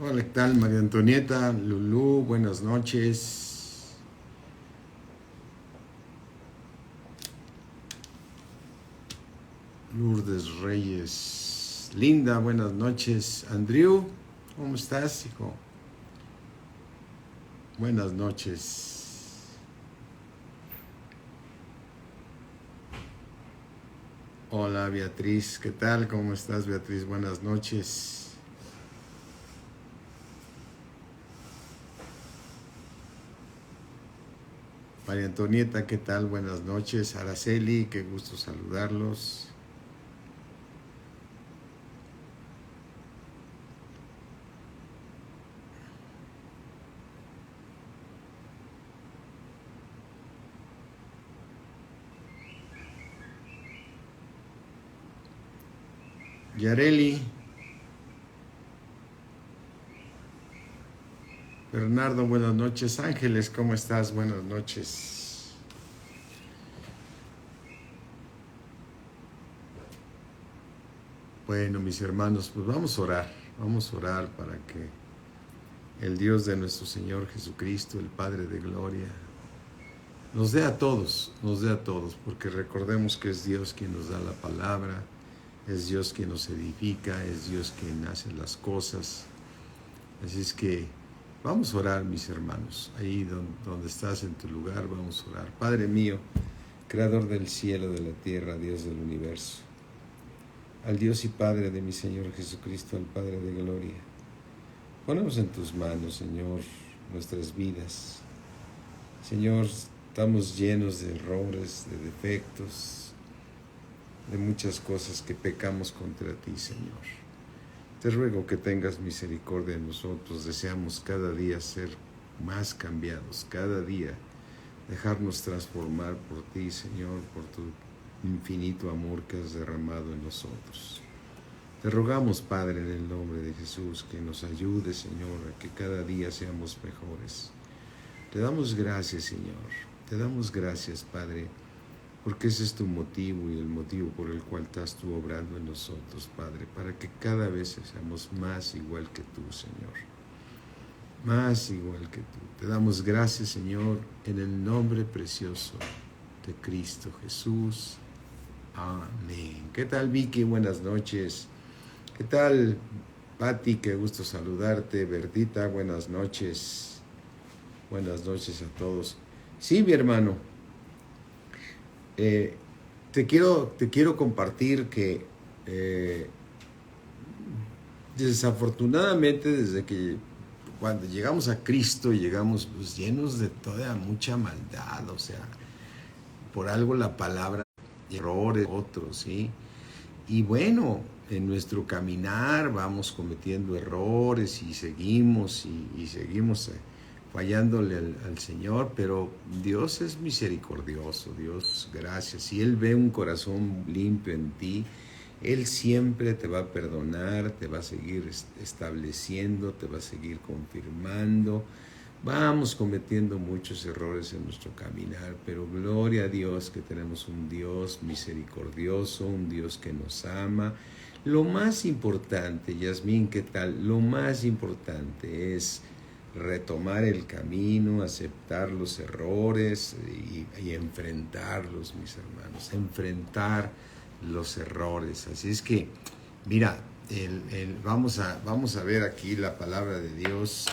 Hola, ¿qué tal? María Antonieta, Lulú, buenas noches. Lourdes Reyes, Linda, buenas noches. Andrew, ¿cómo estás, hijo? Buenas noches. Hola, Beatriz, ¿qué tal? ¿Cómo estás, Beatriz? Buenas noches. María Antonieta, ¿qué tal? Buenas noches. Araceli, qué gusto saludarlos. Yareli, Bernardo, buenas noches. Ángeles, ¿cómo estás? Buenas noches. Bueno, mis hermanos, pues vamos a orar para que el Dios de nuestro Señor Jesucristo, el Padre de Gloria, nos dé a todos, porque recordemos que es Dios quien nos da la palabra, es Dios quien nos edifica, es Dios quien hace las cosas. Así es que vamos a orar, mis hermanos, ahí donde estás en tu lugar, vamos a orar. Padre mío, Creador del cielo, de la tierra, Dios del universo, al Dios y Padre de mi Señor Jesucristo, al Padre de Gloria, ponemos en tus manos, Señor, nuestras vidas. Señor, estamos llenos de errores, de defectos, de muchas cosas que pecamos contra ti, Señor. Te ruego que tengas misericordia de nosotros. Deseamos cada día ser más cambiados, cada día dejarnos transformar por ti, Señor, por tu infinito amor que has derramado en nosotros. Te rogamos, Padre, en el nombre de Jesús, que nos ayude, Señor, a que cada día seamos mejores. Te damos gracias, Señor. Te damos gracias, Padre, porque ese es tu motivo y el motivo por el cual estás tú obrando en nosotros, Padre, para que cada vez seamos más igual que tú, Señor. Más igual que tú. Te damos gracias, Señor, en el nombre precioso de Cristo Jesús. Amén. ¿Qué tal, Vicky? Buenas noches. ¿Qué tal, Patti? Qué gusto saludarte. Bertita, buenas noches. Buenas noches a todos. Sí, mi hermano, te quiero compartir que desafortunadamente desde que cuando llegamos a Cristo llegamos pues, llenos de toda mucha maldad, o sea, por algo la palabra errores, otros, ¿sí? Y bueno, en nuestro caminar vamos cometiendo errores y seguimos y seguimos fallándole al Señor, pero Dios es misericordioso, Dios, gracias. Si Él ve un corazón limpio en ti, Él siempre te va a perdonar, te va a seguir estableciendo, te va a seguir confirmando. Vamos cometiendo muchos errores en nuestro caminar, pero gloria a Dios que tenemos un Dios misericordioso, un Dios que nos ama. Lo más importante, Yasmín, ¿qué tal? Lo más importante es retomar el camino, aceptar los errores y enfrentarlos, mis hermanos, enfrentar los errores. Así es que, mira, vamos a ver aquí la palabra de Dios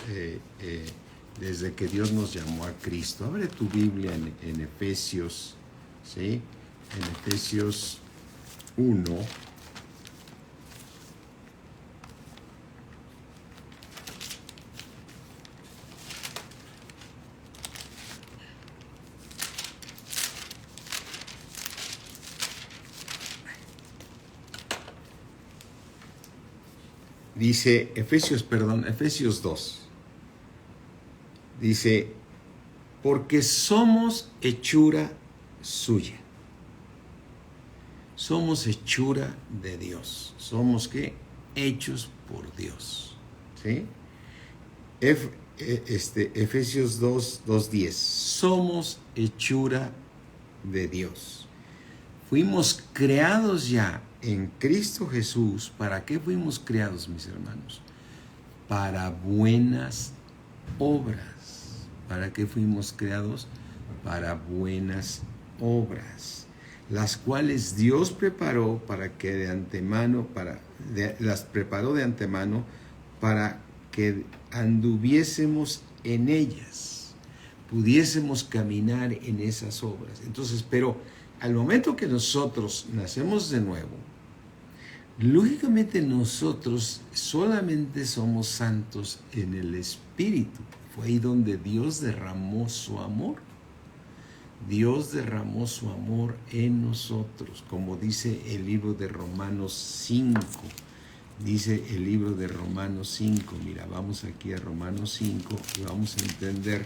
desde que Dios nos llamó a Cristo. Abre tu Biblia en Efesios, ¿sí? En Efesios 1. Dice, Efesios 2. Dice, porque somos hechura suya. Somos hechura de Dios. ¿Somos qué? Hechos por Dios. ¿Sí? Efesios 2:10. Somos hechura de Dios. Fuimos creados ya en Cristo Jesús. ¿Para qué fuimos creados, mis hermanos? para buenas obras. ¿Para qué fuimos creados? Para buenas obras, las cuales Dios preparó para que de antemano, las preparó de antemano para que anduviésemos en ellas, pudiésemos caminar en esas obras. Entonces, pero al momento que nosotros nacemos de nuevo, lógicamente nosotros solamente somos santos en el Espíritu. Fue ahí donde Dios derramó su amor. Dios derramó su amor en nosotros, como dice el libro de Romanos 5. Dice el libro de Romanos 5. Mira, vamos aquí a Romanos 5 y vamos a entender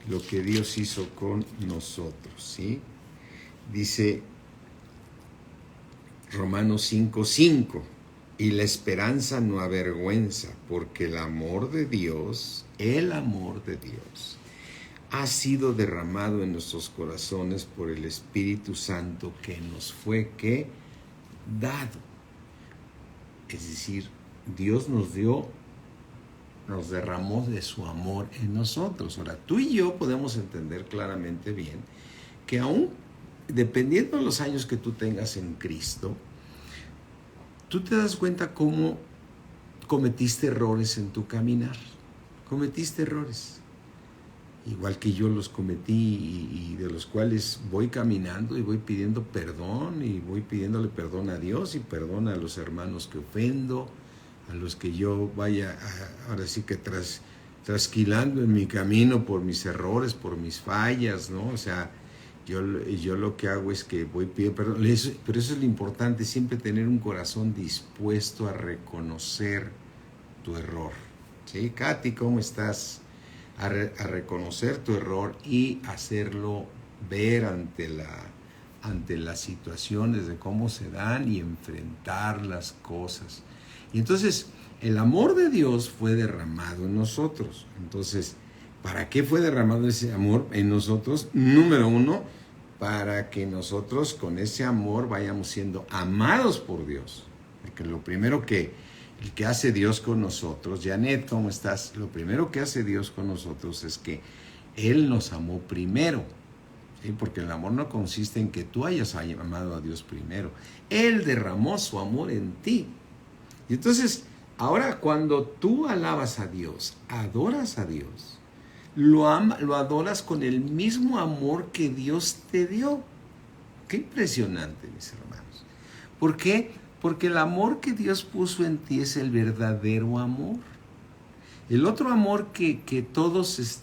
lo que Dios hizo con nosotros, ¿sí? Dice Romanos 5:5, y la esperanza no avergüenza, porque el amor de Dios, ha sido derramado en nuestros corazones por el Espíritu Santo que nos fue, ¿qué? Dado. Es decir, Dios nos derramó de su amor en nosotros. Ahora, tú y yo podemos entender claramente bien que aún dependiendo de los años que tú tengas en Cristo, tú te das cuenta cómo cometiste errores en tu caminar. Cometiste errores, igual que yo los cometí y de los cuales voy caminando y voy pidiendo perdón y voy pidiéndole perdón a Dios y perdón a los hermanos que ofendo, a los que yo vaya ahora sí que trasquilando en mi camino por mis errores, por mis fallas, ¿no? O sea, yo lo que hago es que voy pidiendo perdón, pero eso es lo importante, siempre tener un corazón dispuesto a reconocer tu error. ¿Sí? Katy, ¿cómo estás? A reconocer tu error y hacerlo ver ante las situaciones de cómo se dan y enfrentar las cosas. Y entonces, el amor de Dios fue derramado en nosotros. Entonces, ¿para qué fue derramado ese amor en nosotros? Número uno, para que nosotros con ese amor vayamos siendo amados por Dios. Porque lo primero que hace Dios con nosotros, Janet, ¿cómo estás? Lo primero que hace Dios con nosotros es que Él nos amó primero, ¿sí? Porque el amor no consiste en que tú hayas amado a Dios primero. Él derramó su amor en ti. Y entonces, ahora cuando tú alabas a Dios, adoras a Dios, lo adoras con el mismo amor que Dios te dio. Qué impresionante, mis hermanos. ¿Por qué? Porque el amor que Dios puso en ti es el verdadero amor. El otro amor que todos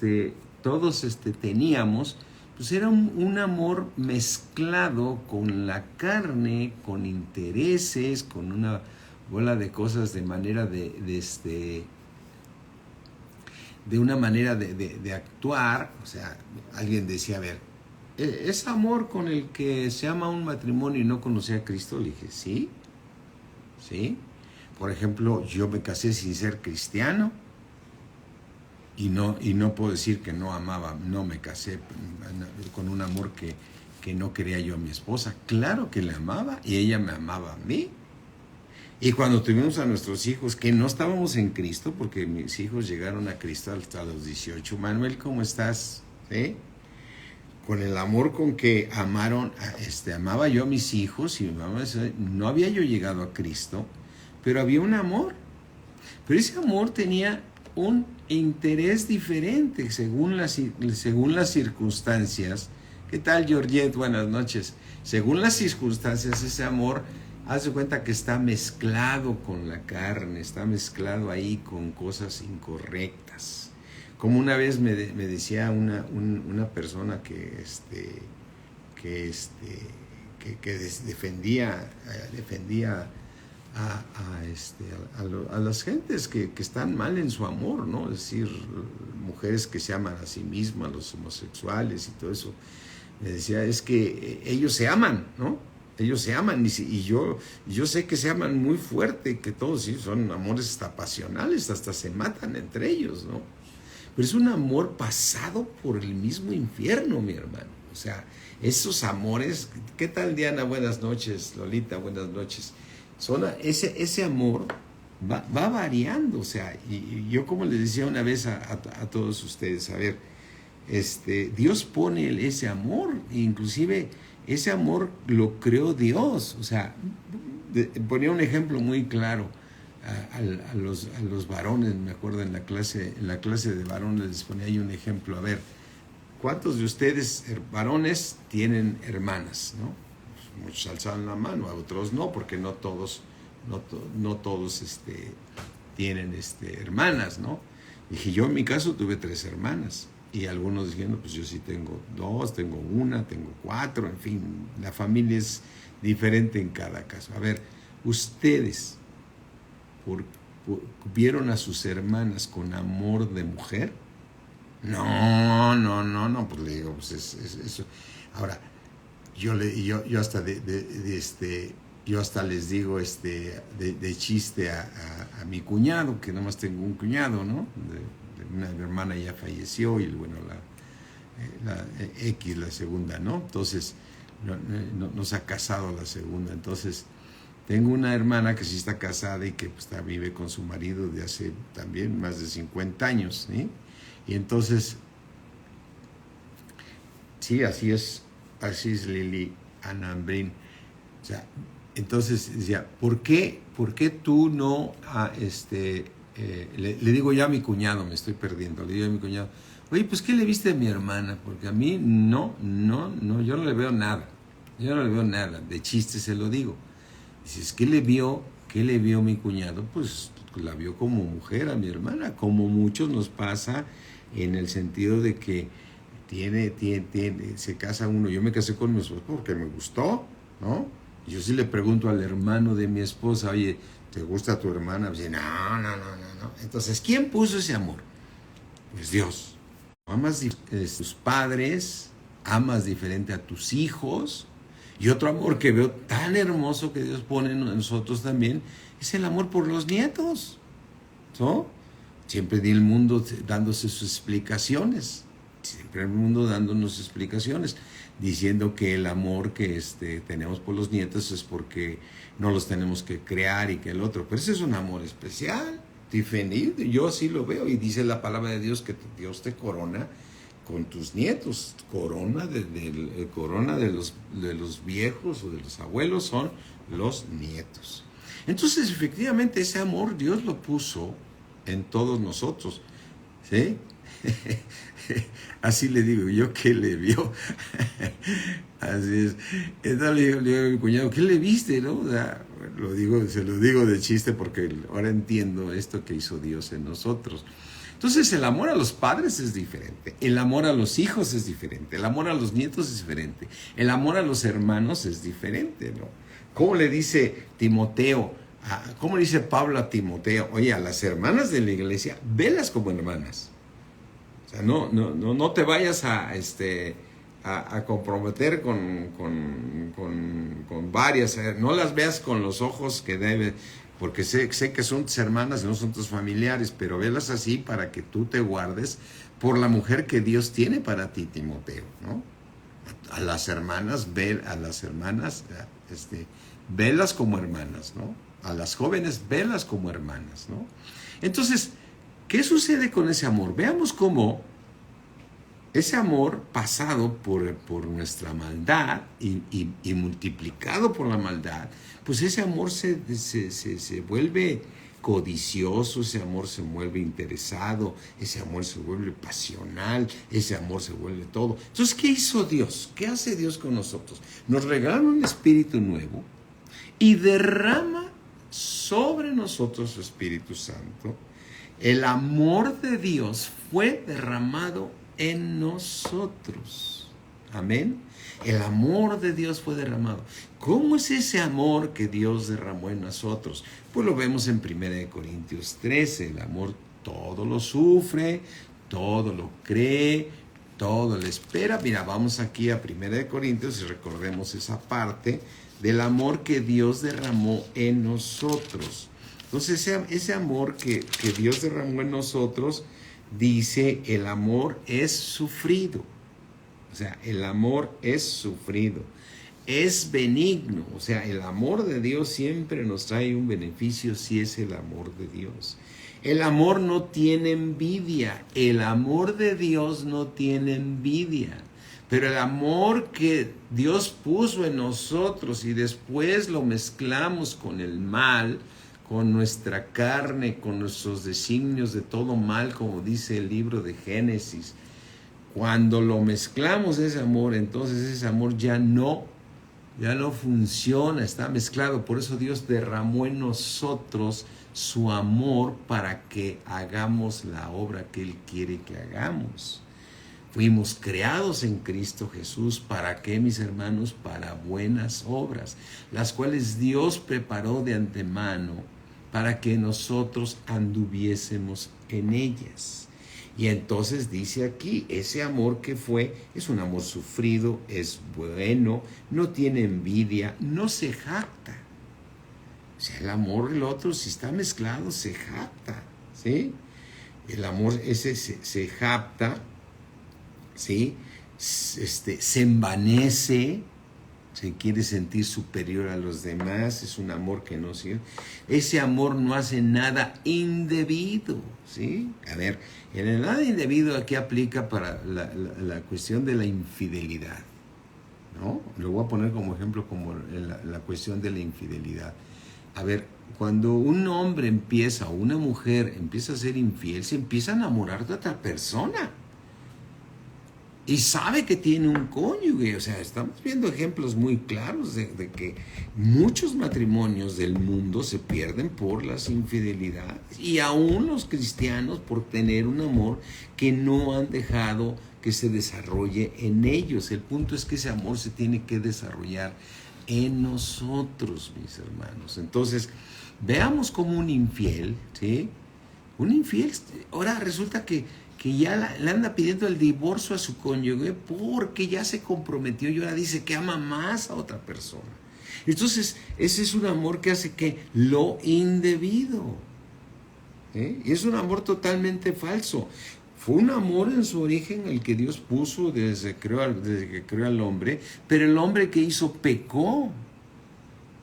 teníamos, pues era un amor mezclado con la carne, con intereses, con una bola de cosas de manera de una manera de actuar. O sea, alguien decía, a ver, ¿es amor con el que se ama un matrimonio y no conocía a Cristo? Le dije, sí. ¿Sí? Por ejemplo, yo me casé sin ser cristiano y no puedo decir que no me casé con un amor que no quería yo a mi esposa. Claro que la amaba y ella me amaba a mí. Y cuando tuvimos a nuestros hijos, que no estábamos en Cristo, porque mis hijos llegaron a Cristo hasta los 18. Manuel, ¿cómo estás? ¿Sí? Con el amor con que amaba yo a mis hijos y mi mamá, no había yo llegado a Cristo, pero había un amor. Pero ese amor tenía un interés diferente según las circunstancias. ¿Qué tal, Georgette? Buenas noches. Según las circunstancias, ese amor, haz de cuenta que está mezclado con la carne, está mezclado ahí con cosas incorrectas. Como una vez me decía una persona que defendía a las gentes que están mal en su amor, ¿no? Es decir, mujeres que se aman a sí mismas, los homosexuales y todo eso. Me decía, es que ellos se aman, ¿no? Ellos se aman y yo sé que se aman muy fuerte, que todos sí son amores hasta pasionales, hasta se matan entre ellos, ¿no? Pero es un amor pasado por el mismo infierno, mi hermano. O sea, esos amores. ¿Qué tal, Diana? Buenas noches. Lolita, buenas noches. Ese amor va variando, o sea, y yo como les decía una vez a todos ustedes, a ver, Dios pone ese amor, inclusive ese amor lo creó Dios, o sea, ponía un ejemplo muy claro a los varones, me acuerdo en la clase de varones les ponía ahí un ejemplo, a ver, ¿cuántos de ustedes varones tienen hermanas, no? Pues muchos alzaban la mano, a otros no, porque no todos tienen hermanas, ¿no? Dije, yo en mi caso tuve 3 hermanas. Y algunos diciendo, pues yo sí tengo 2, tengo 1, tengo 4, en fin, la familia es diferente en cada caso. A ver, ustedes vieron a sus hermanas con amor de mujer. No, pues le digo, pues eso. Ahora, yo hasta yo hasta les digo de chiste a mi cuñado, que nomás tengo un cuñado, ¿no? Una hermana ya falleció y bueno, la X, la segunda, ¿no? Entonces, no se ha casado la segunda. Entonces, tengo una hermana que sí está casada y que pues, vive con su marido de hace también más de 50 años, ¿sí? Y entonces, sí, así es Lili Anambrín. O sea, entonces decía, ¿por qué tú no le digo ya a mi cuñado, me estoy perdiendo, le digo a mi cuñado, oye, pues ¿qué le viste a mi hermana? Porque a mí no, yo no le veo nada, de chiste se lo digo. Dices, ¿qué le vio mi cuñado? Pues la vio como mujer a mi hermana, como muchos nos pasa en el sentido de que se casa uno, yo me casé con mi esposa porque me gustó, ¿no? Yo sí le pregunto al hermano de mi esposa, oye, ¿te gusta tu hermana? Pues, no. Entonces, ¿quién puso ese amor? Pues Dios. Amas a tus padres, amas diferente a tus hijos. Y otro amor que veo tan hermoso que Dios pone en nosotros también es el amor por los nietos, ¿no? Siempre el mundo dándose sus explicaciones. Siempre el mundo dándonos explicaciones, diciendo que el amor que tenemos por los nietos es porque no los tenemos que crear y que el otro. Pero ese es un amor especial, diferente. Yo así lo veo y dice la palabra de Dios que Dios te corona con tus nietos. Corona de los viejos o de los abuelos son los nietos. Entonces, efectivamente, ese amor Dios lo puso en todos nosotros, ¿sí? Así le digo, ¿yo qué le vio? Así es. Entonces le digo a mi cuñado, ¿qué le viste? ¿No? O sea, se lo digo de chiste porque ahora entiendo esto que hizo Dios en nosotros. Entonces el amor a los padres es diferente, el amor a los hijos es diferente, el amor a los nietos es diferente, el amor a los hermanos es diferente, ¿no? ¿Cómo le dice Timoteo? ¿Cómo le dice Pablo a Timoteo? Oye, a las hermanas de la iglesia, velas como hermanas. O sea, no te vayas a comprometer con varias, no las veas con los ojos que debe, porque sé que son tus hermanas y no son tus familiares, pero velas así para que tú te guardes por la mujer que Dios tiene para ti, Timoteo, ¿no? A las hermanas, velas como hermanas, ¿no? A las jóvenes, velas como hermanas, ¿no? Entonces, ¿qué sucede con ese amor? Veamos cómo ese amor pasado por nuestra maldad y multiplicado por la maldad, pues ese amor se vuelve codicioso, ese amor se vuelve interesado, ese amor se vuelve pasional, ese amor se vuelve todo. Entonces, ¿qué hizo Dios? ¿Qué hace Dios con nosotros? Nos regala un espíritu nuevo y derrama sobre nosotros su Espíritu Santo. El amor de Dios fue derramado en nosotros. Amén. El amor de Dios fue derramado. ¿Cómo es ese amor que Dios derramó en nosotros? Pues lo vemos en 1 Corintios 13. El amor todo lo sufre, todo lo cree, todo lo espera. Mira, vamos aquí a 1 Corintios y recordemos esa parte del amor que Dios derramó en nosotros. Entonces ese amor que Dios derramó en nosotros, dice, el amor es sufrido. O sea, el amor es sufrido. es benigno. O sea, el amor de Dios siempre nos trae un beneficio si es el amor de Dios. El amor no tiene envidia. El amor de Dios no tiene envidia. Pero el amor que Dios puso en nosotros y después lo mezclamos con el mal, con nuestra carne, con nuestros designios de todo mal, como dice el libro de Génesis. Cuando lo mezclamos ese amor, entonces ese amor ya no funciona, está mezclado. Por eso Dios derramó en nosotros su amor para que hagamos la obra que Él quiere que hagamos. Fuimos creados en Cristo Jesús. ¿Para qué, mis hermanos? Para buenas obras, las cuales Dios preparó de antemano para que nosotros anduviésemos en ellas. Y entonces dice aquí, ese amor que es un amor sufrido, es bueno, no tiene envidia, no se jacta. O sea, el amor del otro, si está mezclado, se jacta, ¿sí? El amor ese se jacta, ¿sí? Se envanece, se quiere sentir superior a los demás, es un amor que no sirve. Ese amor no hace nada indebido, ¿sí? A ver, en el nada indebido aquí aplica para la cuestión de la infidelidad, ¿no? Lo voy a poner como ejemplo como la cuestión de la infidelidad. A ver, cuando un hombre o una mujer empieza a ser infiel, se empieza a enamorar de otra persona. Y sabe que tiene un cónyuge. O sea, estamos viendo ejemplos muy claros de que muchos matrimonios del mundo se pierden por las infidelidades. Y aún los cristianos por tener un amor que no han dejado que se desarrolle en ellos. El punto es que ese amor se tiene que desarrollar en nosotros, mis hermanos. Entonces, veamos como un infiel, ¿sí? Un infiel, ahora resulta que ya le anda pidiendo el divorcio a su cónyuge porque ya se comprometió y ahora dice que ama más a otra persona. Entonces, ese es un amor que hace que lo indebido. Y es un amor totalmente falso. Fue un amor en su origen el que Dios puso desde que creó al hombre, pero el hombre que hizo pecó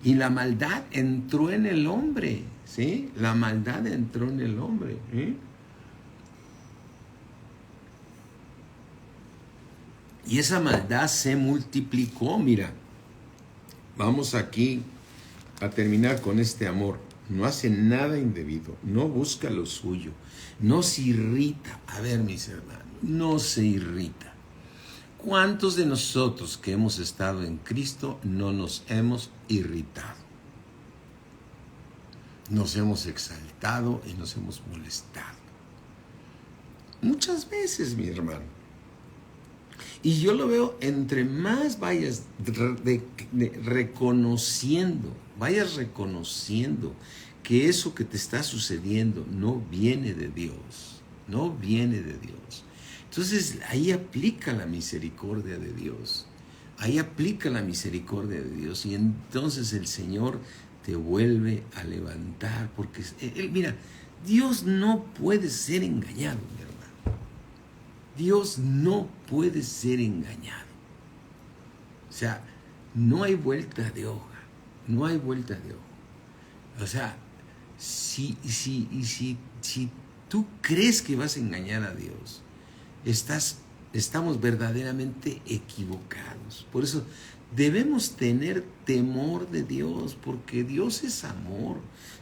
y la maldad entró en el hombre, ¿sí? La maldad entró en el hombre, ¿sí? Y esa maldad se multiplicó. Mira, vamos aquí a terminar con este amor. No hace nada indebido, no busca lo suyo, no se irrita. A ver, mis hermanos, no se irrita. ¿Cuántos de nosotros que hemos estado en Cristo no nos hemos irritado? Nos hemos exaltado y nos hemos molestado. Muchas veces, mi hermano. Y yo lo veo, entre más vayas reconociendo que eso que te está sucediendo no viene de Dios, no viene de Dios. Entonces ahí aplica la misericordia de Dios, y entonces el Señor te vuelve a levantar, porque mira, Dios no puede ser engañado, mi hermano. Dios no puede ser engañado. O sea, no hay vuelta de hoja. No hay vuelta de hoja. O sea, si tú crees que vas a engañar a Dios, estamos verdaderamente equivocados. Por eso debemos tener temor de Dios, porque Dios es amor,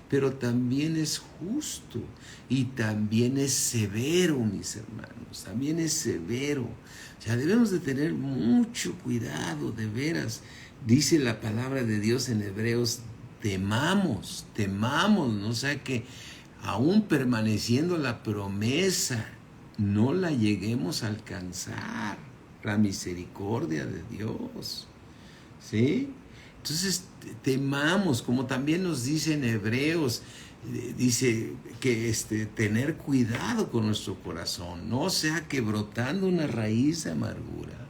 pero también es justo y también es severo, mis hermanos, también es severo. O sea, debemos de tener mucho cuidado, de veras. Dice la palabra de Dios en Hebreos, temamos, ¿no? O sea, que aún permaneciendo la promesa, no la lleguemos a alcanzar, la misericordia de Dios, ¿sí? Entonces temamos, como también nos dice en Hebreos, dice que tener cuidado con nuestro corazón, no sea que brotando una raíz de amargura,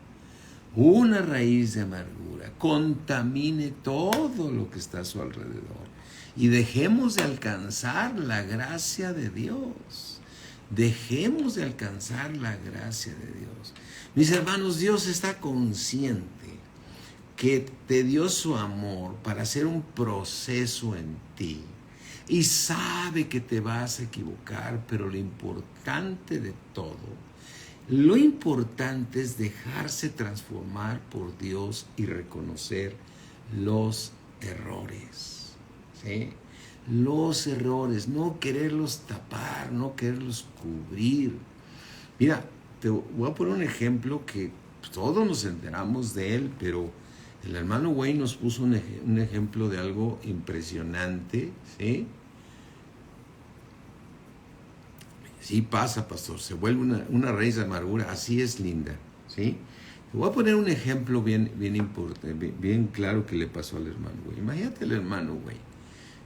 contamine todo lo que está a su alrededor y dejemos de alcanzar la gracia de Dios. Dejemos de alcanzar la gracia de Dios. Mis hermanos, Dios está consciente que te dio su amor para hacer un proceso en ti y sabe que te vas a equivocar, pero lo importante de todo, lo importante es dejarse transformar por Dios y reconocer los errores, ¿sí? Los errores, no quererlos tapar, no quererlos cubrir. Mira, te voy a poner un ejemplo que todos nos enteramos de él, pero el hermano Wayne nos puso un ejemplo de algo impresionante, ¿sí? Sí pasa, pastor, se vuelve una raíz de amargura, así es, Linda, ¿sí? Te voy a poner un ejemplo bien importante, bien claro que le pasó al hermano Wayne. Imagínate el hermano Wayne.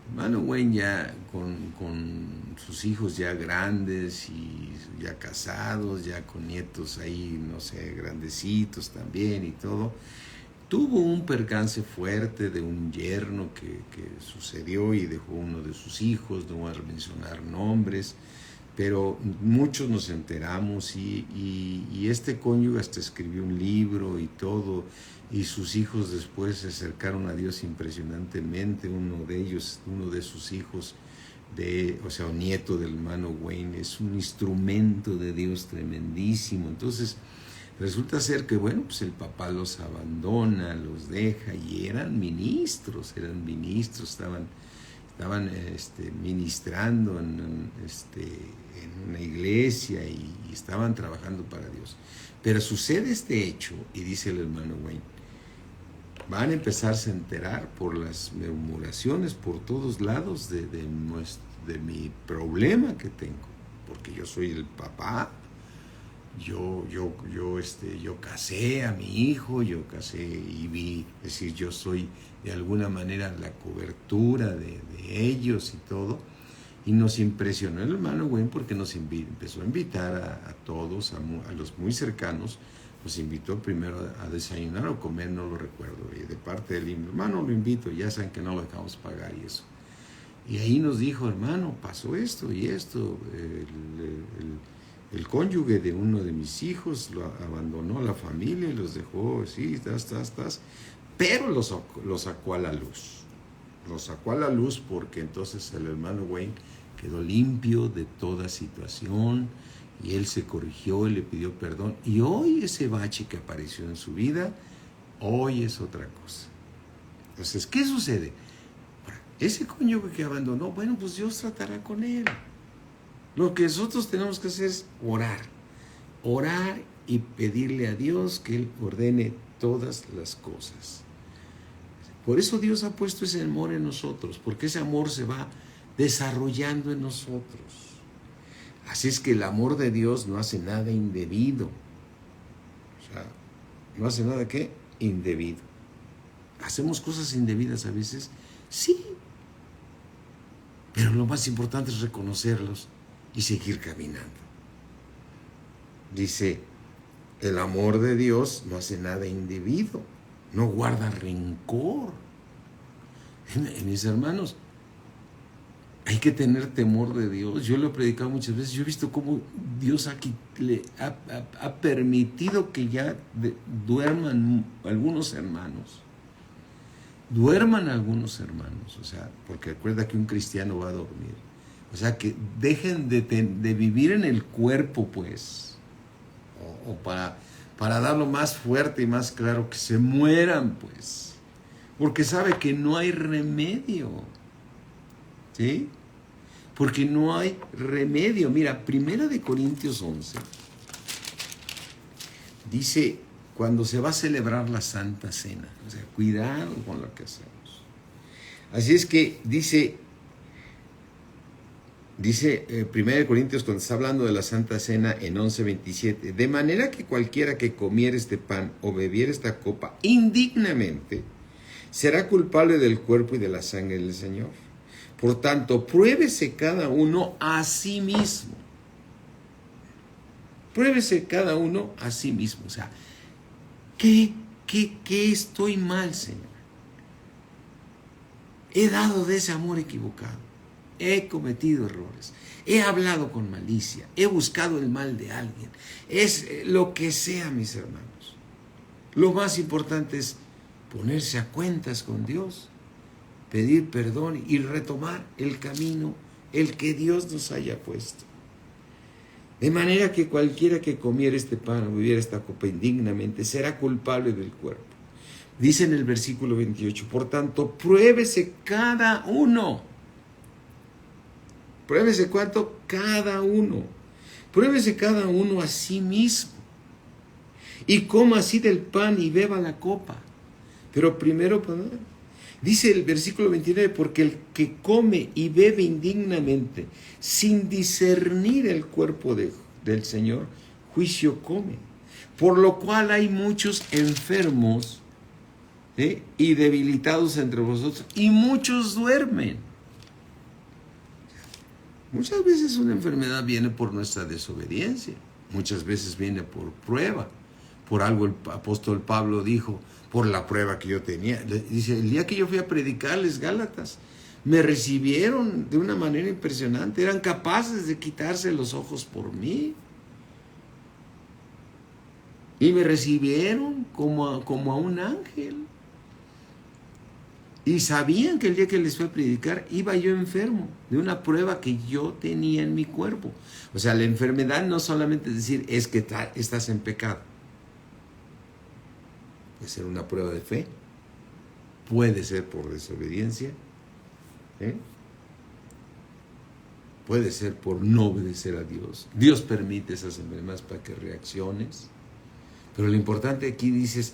El hermano Wayne ya con sus hijos ya grandes y ya casados, ya con nietos ahí, no sé, grandecitos también y todo. Tuvo un percance fuerte de un yerno que sucedió y dejó uno de sus hijos, no voy a mencionar nombres, pero muchos nos enteramos y este cónyuge hasta escribió un libro y todo, y sus hijos después se acercaron a Dios impresionantemente. Uno de ellos, uno de sus hijos, un nieto del hermano Wayne, es un instrumento de Dios tremendísimo. Entonces resulta ser que, bueno, pues el papá los abandona, los deja, y eran ministros, estaban ministrando en una iglesia y estaban trabajando para Dios. Pero sucede este hecho, y dice el hermano Wayne, van a empezarse a enterar por las murmuraciones por todos lados de mi problema que tengo, porque yo soy el papá. Yo casé a mi hijo, yo casé y vi, es decir, yo soy de alguna manera la cobertura de ellos y todo. Y nos impresionó el hermano Wayne porque empezó a invitar a todos, a los muy cercanos. Nos invitó primero a desayunar o comer, no lo recuerdo. Y de parte del hermano lo invito, ya saben que no lo dejamos pagar y eso. Y ahí nos dijo, hermano, pasó esto y esto. El cónyuge de uno de mis hijos lo abandonó a la familia y los dejó, sí, pero lo sacó a la luz. Lo sacó a la luz porque entonces el hermano Wayne quedó limpio de toda situación y él se corrigió y le pidió perdón. Y hoy ese bache que apareció en su vida, hoy es otra cosa. Entonces, ¿qué sucede? Ese cónyuge que abandonó, bueno, pues Dios tratará con él. Lo que nosotros tenemos que hacer es orar y pedirle a Dios que Él ordene todas las cosas. Por eso Dios ha puesto ese amor en nosotros, porque ese amor se va desarrollando en nosotros. Así es que el amor de Dios no hace nada indebido. O sea, no hace nada ¿qué? Indebido. ¿Hacemos cosas indebidas a veces? Sí. Pero lo más importante es reconocerlos y seguir caminando. Dice, el amor de Dios no hace nada indebido, no guarda rencor. Mis hermanos, hay que tener temor de Dios. Yo lo he predicado muchas veces. Yo he visto cómo Dios aquí ha permitido que ya duerman algunos hermanos. O sea, porque recuerda que un cristiano va a dormir. O sea, que dejen de vivir en el cuerpo, pues. O para darlo más fuerte y más claro, que se mueran, pues. Porque sabe que no hay remedio. ¿Sí? Porque no hay remedio. Mira, 1 Corintios 11 dice, cuando se va a celebrar la Santa Cena. O sea, cuidado con lo que hacemos. Así es que dice 1 Corintios, cuando está hablando de la Santa Cena en 11:27, de manera que cualquiera que comiera este pan o bebiera esta copa indignamente, será culpable del cuerpo y de la sangre del Señor. Por tanto, pruébese cada uno a sí mismo. Pruébese cada uno a sí mismo. O sea, ¿qué estoy mal, Señor? He dado de ese amor equivocado. He cometido errores. He hablado con malicia. He buscado el mal de alguien. Es lo que sea, mis hermanos. Lo más importante es ponerse a cuentas con Dios, pedir perdón y retomar el camino, el que Dios nos haya puesto. De manera que cualquiera que comiera este pan o bebiera esta copa indignamente será culpable del cuerpo. Dice en el versículo 28, por tanto, pruébese cada uno. Pruébese cuánto, cada uno. Pruébese cada uno a sí mismo. Y coma así del pan y beba la copa. Pero primero, dice el versículo 29, porque el que come y bebe indignamente, sin discernir el cuerpo del Señor, juicio come. Por lo cual hay muchos enfermos y debilitados entre vosotros, y muchos duermen. Muchas veces una enfermedad viene por nuestra desobediencia, muchas veces viene por prueba, por algo el apóstol Pablo dijo, por la prueba que yo tenía. Dice, el día que yo fui a predicarles Gálatas, me recibieron de una manera impresionante, eran capaces de quitarse los ojos por mí. Y me recibieron como a un ángel. Y sabían que el día que les fui a predicar, iba yo enfermo de una prueba que yo tenía en mi cuerpo. O sea, la enfermedad no solamente es decir, es que estás en pecado. Puede ser una prueba de fe, puede ser por desobediencia, puede ser por no obedecer a Dios. Dios permite esas enfermedades para que reacciones. Pero lo importante aquí dices,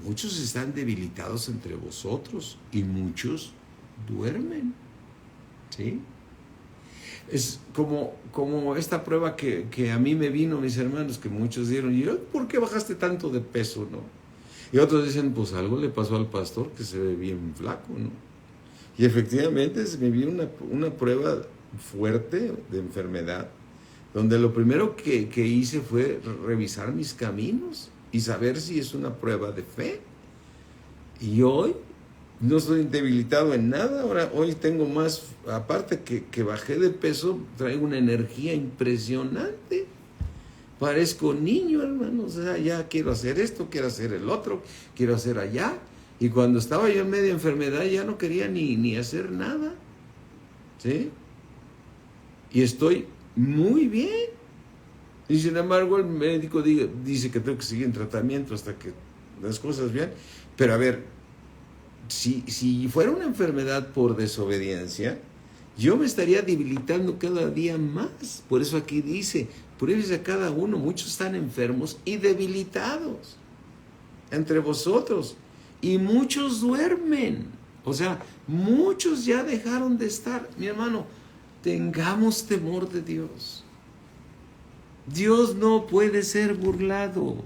muchos están debilitados entre vosotros y muchos duermen. ¿Sí? Es como esta prueba que a mí me vino, mis hermanos, que muchos dieron, y yo, ¿por qué bajaste tanto de peso, no? Y otros dicen, pues algo le pasó al pastor que se ve bien flaco, ¿no? Y efectivamente me vino una prueba fuerte de enfermedad, donde lo primero que hice fue revisar mis caminos y saber si es una prueba de fe. Y hoy no estoy debilitado en nada. Ahora, hoy tengo más, aparte que bajé de peso, traigo una energía impresionante. Parezco niño, hermano. O sea, ya quiero hacer esto, quiero hacer el otro, quiero hacer allá. Y cuando estaba yo en media enfermedad ya no quería ni hacer nada. ¿Sí? Y estoy muy bien. Y sin embargo el médico dice que tengo que seguir en tratamiento hasta que las cosas bien. Pero a ver, si fuera una enfermedad por desobediencia, yo me estaría debilitando cada día más. Por eso aquí dice, pruébese a cada uno. Muchos están enfermos y debilitados entre vosotros. Y muchos duermen. O sea, muchos ya dejaron de estar. Mi hermano, tengamos temor de Dios. Dios no puede ser burlado.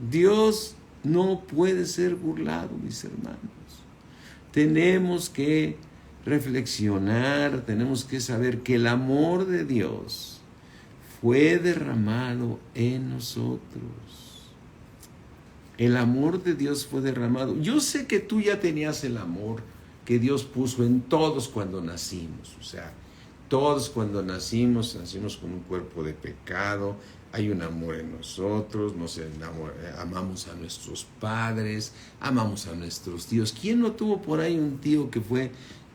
Dios no puede ser burlado, mis hermanos. Tenemos que reflexionar, tenemos que saber que el amor de Dios fue derramado en nosotros. El amor de Dios fue derramado. Yo sé que tú ya tenías el amor que Dios puso en todos cuando nacimos. O sea, todos cuando nacimos con un cuerpo de pecado. Hay un amor en nosotros, amamos a nuestros padres, amamos a nuestros tíos. ¿Quién no tuvo por ahí un tío que fue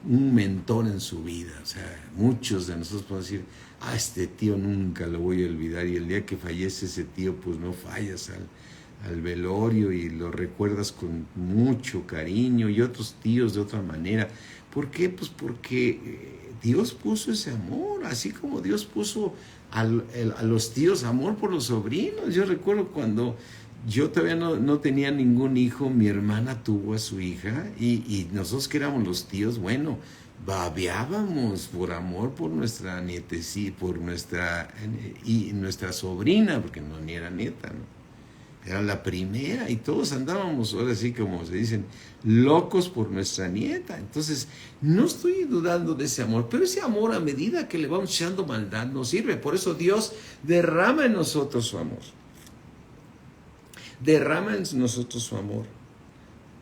un mentor en su vida? O sea, muchos de nosotros podemos decir, este tío nunca lo voy a olvidar, y el día que fallece ese tío, pues no fallas al velorio y lo recuerdas con mucho cariño, y otros tíos de otra manera. ¿Por qué? Pues porque Dios puso ese amor, así como Dios puso a los tíos amor por los sobrinos. Yo recuerdo cuando yo todavía no tenía ningún hijo, mi hermana tuvo a su hija, y nosotros que éramos los tíos, bueno, babeábamos por amor por nuestra nietecita, por nuestra sobrina, porque no ni era nieta, ¿no? Era la primera, y todos andábamos, ahora sí como se dicen, locos por nuestra nieta. Entonces, no estoy dudando de ese amor, pero ese amor, a medida que le vamos echando maldad, no sirve. Por eso Dios derrama en nosotros su amor. Derrama en nosotros su amor.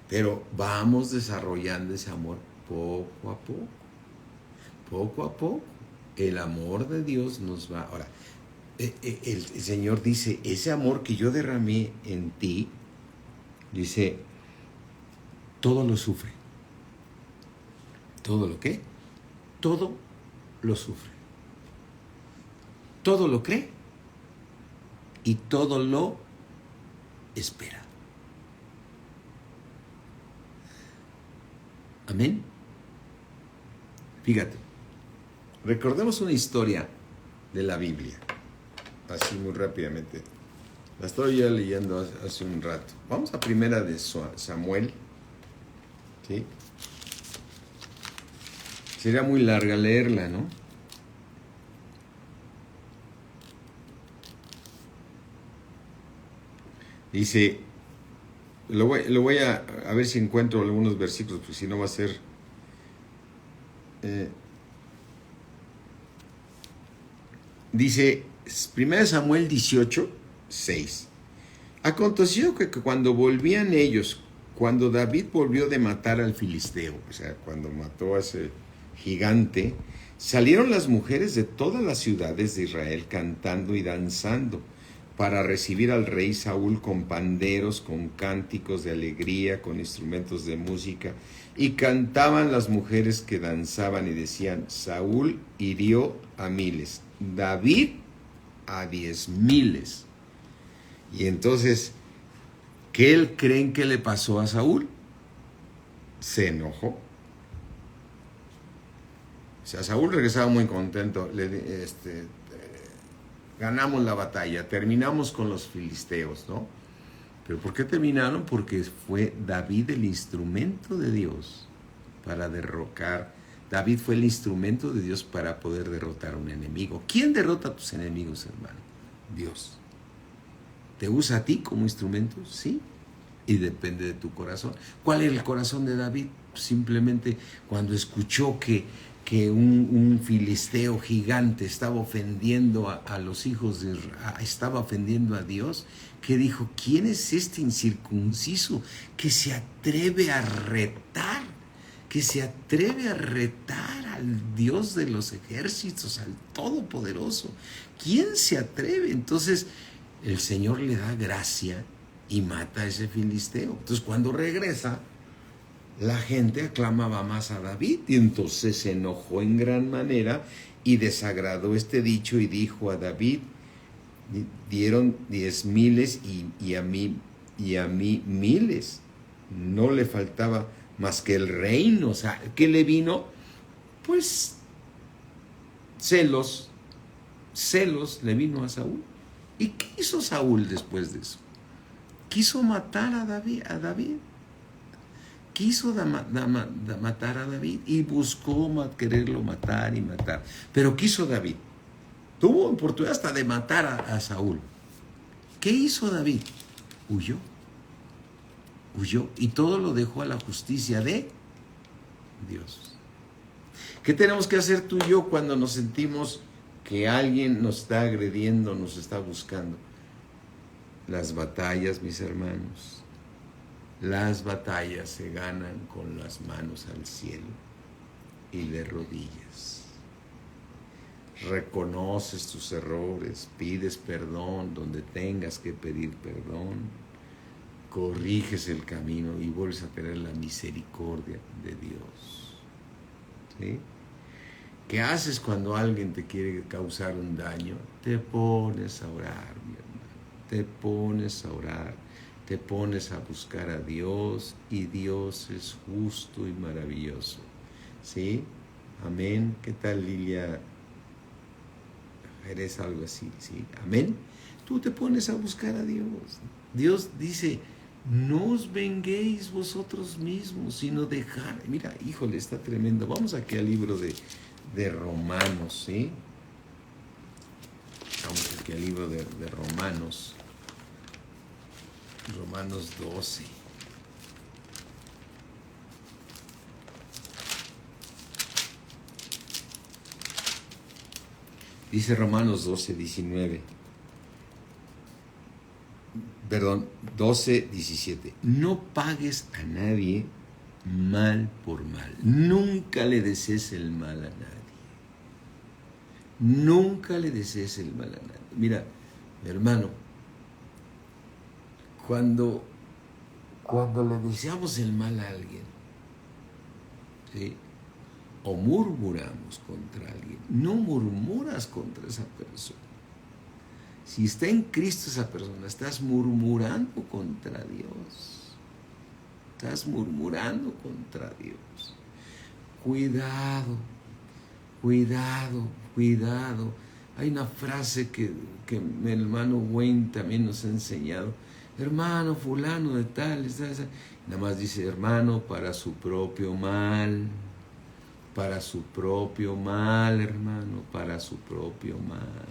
Pero vamos desarrollando ese amor poco a poco. Poco a poco. El amor de Dios nos va... Ahora, el Señor dice, ese amor que yo derramé en ti, dice, todo lo sufre. ¿Todo lo qué? Todo lo sufre. Todo lo cree y todo lo espera. Amén. Fíjate, recordemos una historia de la Biblia, así muy rápidamente. La estoy ya leyendo hace un rato. Vamos a primera de Samuel. ¿Sí? Sería muy larga leerla, ¿no? Dice, lo voy a ver si encuentro algunos versículos, porque si no va a ser... dice, 1 Samuel 18, 6. Aconteció que cuando volvían ellos, cuando David volvió de matar al filisteo, o sea, cuando mató a ese gigante, salieron las mujeres de todas las ciudades de Israel cantando y danzando para recibir al rey Saúl con panderos, con cánticos de alegría, con instrumentos de música, y cantaban las mujeres que danzaban y decían, Saúl hirió a miles, David a 10,000. Y entonces, ¿qué creen que le pasó a Saúl? Se enojó. O sea, Saúl regresaba muy contento. Ganamos la batalla, terminamos con los filisteos, ¿no? ¿Pero por qué terminaron? Porque fue David el instrumento de Dios para derrocar. David fue el instrumento de Dios para poder derrotar a un enemigo. ¿Quién derrota a tus enemigos, hermano? Dios. ¿Te usa a ti como instrumento? Sí. Y depende de tu corazón. ¿Cuál era el corazón de David? Simplemente cuando escuchó que un filisteo gigante estaba ofendiendo a los hijos de Israel, estaba ofendiendo a Dios, que dijo, ¿quién es este incircunciso que se atreve a retar? Que se atreve a retar al Dios de los ejércitos, al Todopoderoso. ¿Quién se atreve? Entonces el Señor le da gracia y mata a ese filisteo. Entonces cuando regresa, la gente aclamaba más a David y entonces se enojó en gran manera y desagradó este dicho y dijo a David, dieron 10,000 y a mí 1,000. No le faltaba más que el reino. O sea, ¿qué le vino? Pues celos le vino a Saúl. ¿Y qué hizo Saúl después de eso? Quiso matar a David. Quiso matar a David y buscó quererlo matar y matar. Pero quiso David. Tuvo oportunidad hasta de matar a Saúl. ¿Qué hizo David? Huyó. Y todo lo dejó a la justicia de Dios. ¿Qué tenemos que hacer tú y yo cuando nos sentimos que alguien nos está agrediendo, nos está buscando? Las batallas, mis hermanos, las batallas se ganan con las manos al cielo y de rodillas. Reconoces tus errores, pides perdón donde tengas que pedir perdón, corriges el camino y vuelves a tener la misericordia de Dios. ¿Sí? ¿Qué haces cuando alguien te quiere causar un daño? Te pones a orar, mi hermano. Te pones a orar. Te pones a buscar a Dios y Dios es justo y maravilloso. ¿Sí? Amén. ¿Qué tal, Lilia? ¿Eres algo así? ¿Sí? Amén. Tú te pones a buscar a Dios. Dios dice, no os venguéis vosotros mismos, sino dejar. Mira, híjole, está tremendo. Vamos aquí al libro de Romanos, ¿sí? Vamos aquí al libro de Romanos. Romanos 12. Dice Romanos 12, 19. Perdón, 12, 17. No pagues a nadie mal por mal. Nunca le desees el mal a nadie. Nunca le desees el mal a nadie. Mira, mi hermano, cuando cuando le deseamos el mal a alguien, ¿sí?, o murmuramos contra alguien, no murmuras contra esa persona. Si está en Cristo esa persona, estás murmurando contra Dios. Estás murmurando contra Dios. Cuidado, cuidado, cuidado. Hay una frase que mi hermano Wayne también nos ha enseñado. Hermano fulano de tal, nada más dice hermano para su propio mal. Para su propio mal, hermano, para su propio mal.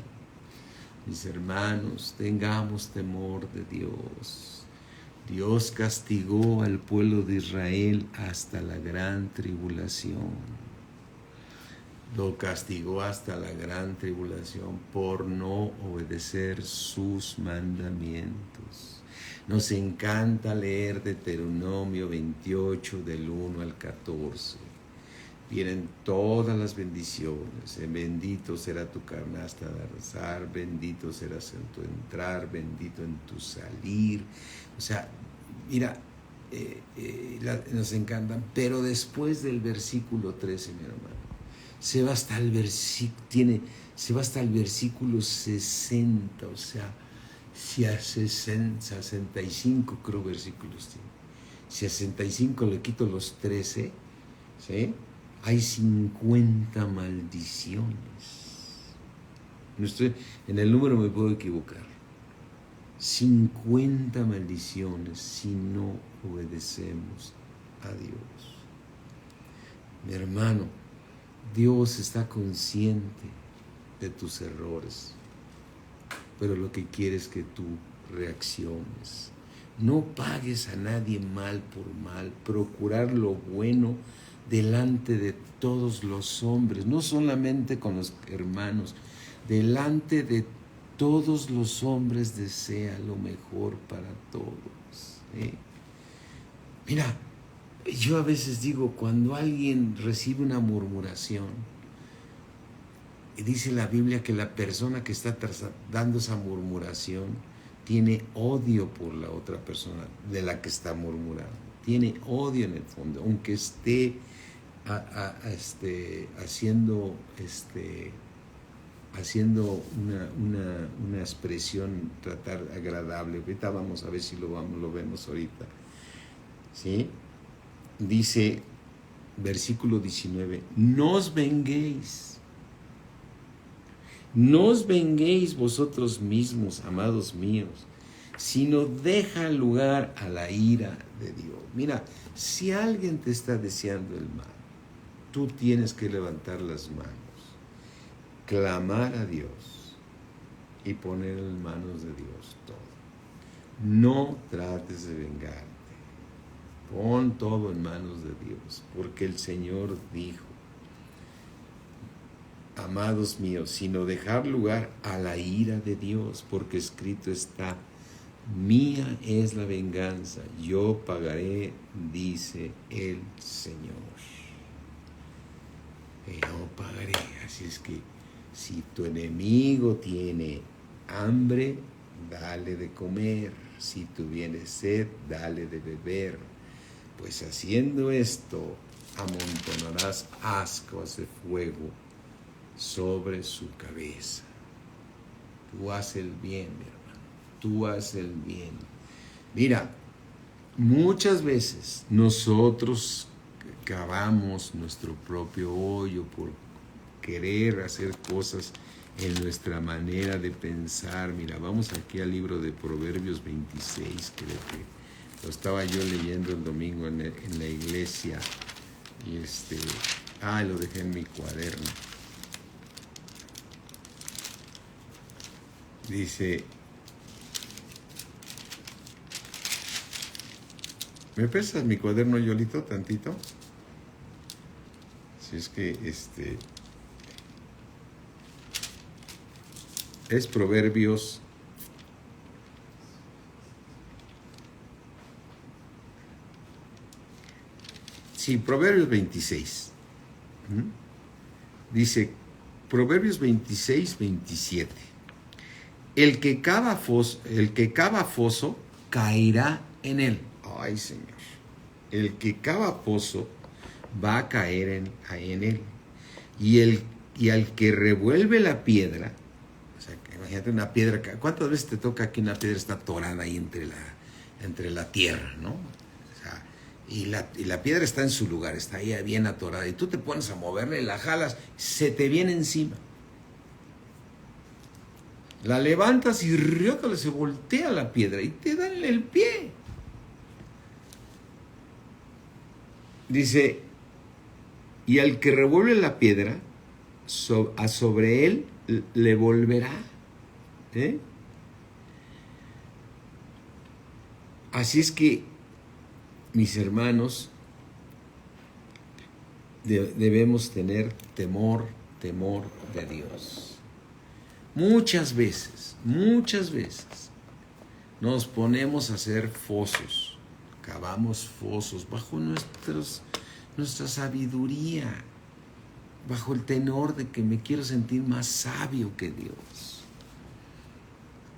Mis hermanos, tengamos temor de Dios. Dios castigó al pueblo de Israel hasta la gran tribulación. Lo castigó hasta la gran tribulación por no obedecer sus mandamientos. Nos encanta leer Deuteronomio 28 del 1 al 14. Vienen todas las bendiciones. Bendito será tu canasta de arrasar, bendito serás en tu entrar, bendito en tu salir. O sea, mira, nos encantan. Pero después del versículo 13, mi hermano, se va hasta el versículo 60. O sea, si a 65 creo versículos tiene. Si a 65 le quito los 13, ¿sí?, hay 50 maldiciones. En el número me puedo equivocar. 50 maldiciones si no obedecemos a Dios. Mi hermano, Dios está consciente de tus errores, pero lo que quiere es que tú reacciones. No pagues a nadie mal por mal. Procurar lo bueno delante de todos los hombres, no solamente con los hermanos, delante de todos los hombres desea lo mejor para todos. Mira, yo a veces digo, cuando alguien recibe una murmuración, dice la Biblia que la persona que está dando esa murmuración tiene odio por la otra persona de la que está murmurando. Tiene odio en el fondo, aunque esté haciendo una expresión, tratar agradable. Ahorita vamos a ver si lo vemos ahorita. ¿Sí? Dice, versículo 19, no os venguéis vosotros mismos, amados míos, sino deja lugar a la ira de Dios. Mira, si alguien te está deseando el mal, tú tienes que levantar las manos, clamar a Dios y poner en manos de Dios todo. No trates de vengarte. Pon todo en manos de Dios, porque el Señor dijo, amados míos, sino dejar lugar a la ira de Dios, porque escrito está, mía es la venganza, yo pagaré, dice el Señor. Yo pagaré. Así es que si tu enemigo tiene hambre, dale de comer. Si tuviere sed, dale de beber. Pues haciendo esto, amontonarás ascuas de fuego sobre su cabeza. Tú haz el bien, mi hermano. Tú haz el bien. Mira, muchas veces nosotros cavamos nuestro propio hoyo por querer hacer cosas en nuestra manera de pensar. Mira, vamos aquí al libro de Proverbios 26, creo que lo estaba yo leyendo el domingo en la iglesia y lo dejé en mi cuaderno. Dice, ¿me prestas mi cuaderno, Yolito, tantito? Si es que es Proverbios 26. Dice, Proverbios 26, 27. El que cava foso caerá en él. Ay, Señor. El que cava pozo va a caer en él. Y al que revuelve la piedra, o sea, que imagínate una piedra, ¿cuántas veces te toca que una piedra está atorada ahí entre la tierra, ¿no? O sea, y la piedra está en su lugar, está ahí bien atorada, y tú te pones a moverla y la jalas, se te viene encima. La levantas y riótale, se voltea la piedra y te dan en el pie. Dice, y al que revuelve la piedra, sobre él le volverá. ¿Eh? Así es que, mis hermanos, debemos tener temor de Dios. Muchas veces nos ponemos a hacer fosos, cavamos fosos bajo nuestra sabiduría, bajo el tenor de que me quiero sentir más sabio que Dios.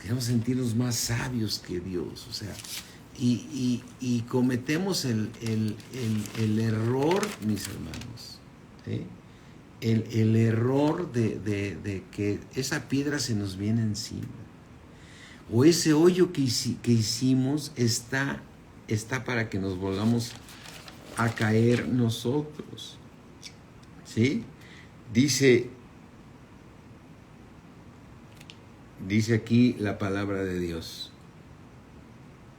Queremos sentirnos más sabios que Dios, o sea, y cometemos el error, mis hermanos, ¿sí? El error de que esa piedra se nos viene encima, o ese hoyo que hicimos está para que nos volvamos a caer nosotros, ¿sí? Dice aquí la palabra de Dios.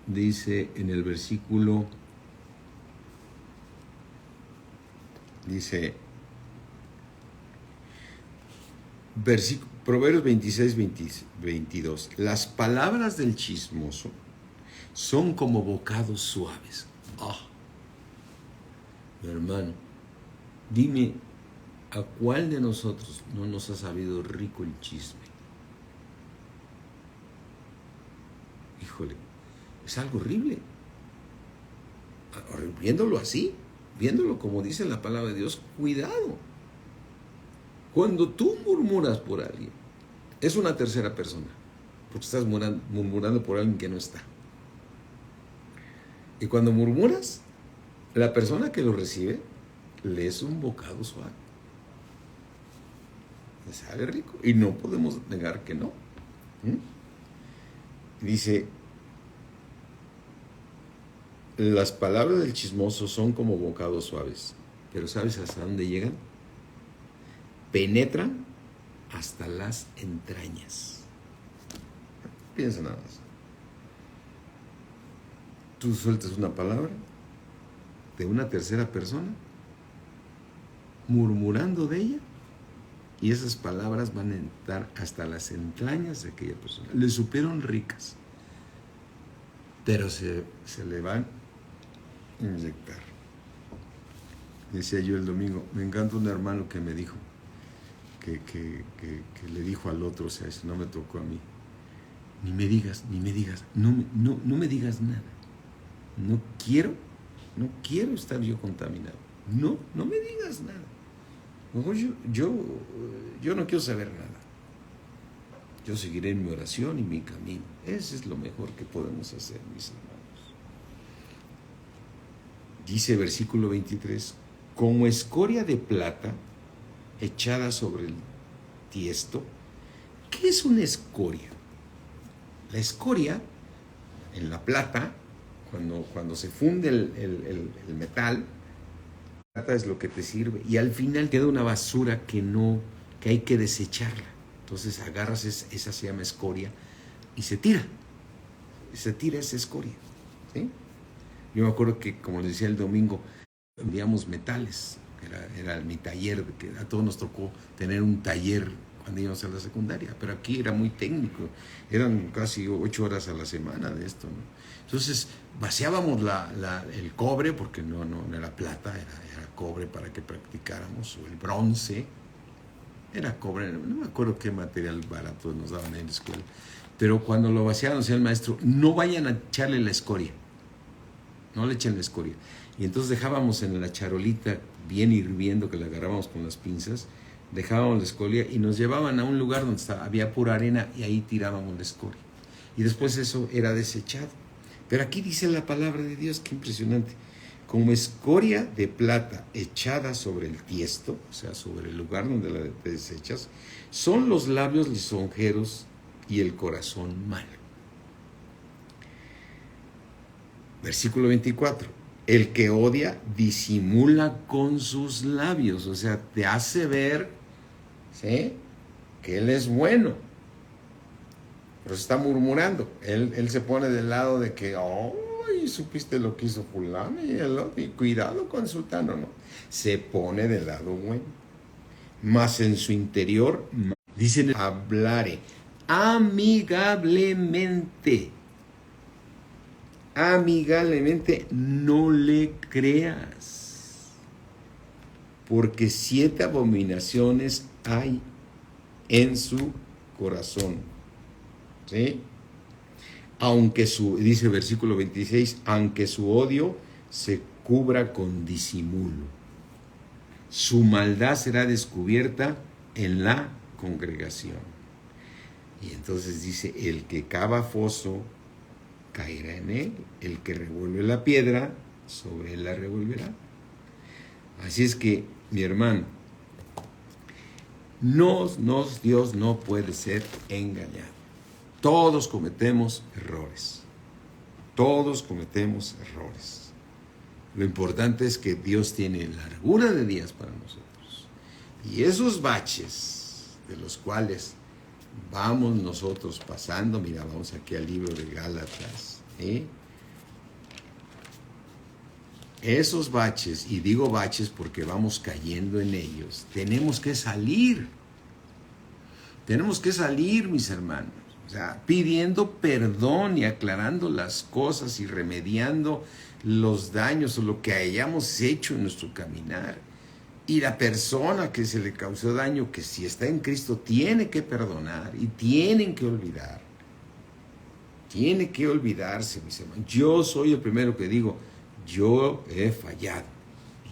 Dice en el versículo, Proverbios 26, 22. Las palabras del chismoso son como bocados suaves. Hermano, dime, ¿a cuál de nosotros no nos ha sabido rico el chisme? Híjole, es algo horrible. Viéndolo así, viéndolo como dice la palabra de Dios, cuidado. Cuando tú murmuras por alguien, es una tercera persona, porque estás murmurando por alguien que no está. Y cuando murmuras, la persona que lo recibe le es un bocado suave. Le sale rico y no podemos negar que no. Dice, las palabras del chismoso son como bocados suaves, pero ¿sabes hasta dónde llegan? Penetran hasta las entrañas. Piensa nada más. Tú sueltas una palabra de una tercera persona, murmurando de ella, y esas palabras van a entrar hasta las entrañas de aquella persona. Le supieron ricas, pero se le van a inyectar. Decía yo el domingo, me encanta un hermano que me dijo, que le dijo al otro, o sea, eso no me tocó a mí, ni me digas, no me digas nada, no quiero estar yo contaminado, no me digas nada, mejor yo no quiero saber nada, yo seguiré en mi oración y mi camino. Ese es lo mejor que podemos hacer, mis hermanos. Dice versículo 23, como escoria de plata echada sobre el tiesto. ¿Qué es una escoria? La escoria en la plata, cuando se funde el metal, la plata es lo que te sirve, y al final queda una basura que hay que desecharla. Entonces agarras esa se llama escoria y se tira esa escoria, ¿sí? Yo me acuerdo que, como les decía el domingo, vendíamos metales. Era mi taller, que a todos nos tocó tener un taller cuando íbamos a la secundaria, pero aquí era muy técnico, eran casi 8 horas a la semana de esto, ¿no? Entonces vaciábamos el cobre, porque no era plata, era cobre para que practicáramos, o el bronce, era cobre, no me acuerdo qué material barato nos daban en la escuela, pero cuando lo vaciaban, decía el maestro, no vayan a echarle la escoria, no le echen la escoria. Y entonces dejábamos en la charolita bien hirviendo, que la agarrábamos con las pinzas, dejábamos la escoria y nos llevaban a un lugar donde había pura arena, y ahí tirábamos la escoria. Y después eso era desechado. Pero aquí dice la palabra de Dios, qué impresionante. Como escoria de plata echada sobre el tiesto, o sea, sobre el lugar donde la desechas, son los labios lisonjeros y el corazón malo. Versículo 24. El que odia disimula con sus labios, o sea, te hace ver, ¿sí?, que él es bueno, pero está murmurando. Él se pone del lado de que, ¡ay, supiste lo que hizo fulano! Y cuidado con sultano, ¿no? Se pone del lado bueno. Mas en su interior, dicen, hablare amigablemente. Amigablemente, no le creas, porque 7 abominaciones hay en su corazón, ¿sí? Aunque dice el versículo 26, aunque su odio se cubra con disimulo, su maldad será descubierta en la congregación. Y entonces dice, el que cava foso caerá en él, el que revuelve la piedra, sobre él la revolverá. Así es que, mi hermano, Dios no puede ser engañado. Todos cometemos errores. Todos cometemos errores. Lo importante es que Dios tiene largura de días para nosotros. Y esos baches de los cuales vamos nosotros pasando, mira, vamos aquí al libro de Gálatas, ¿eh? Esos baches, y digo baches porque vamos cayendo en ellos, tenemos que salir, mis hermanos, o sea, pidiendo perdón y aclarando las cosas y remediando los daños o lo que hayamos hecho en nuestro caminar. Y la persona que se le causó daño, que si está en Cristo, tiene que perdonar y tienen que olvidar. Tiene que olvidarse, mis hermanos. Yo soy el primero que digo, yo he fallado.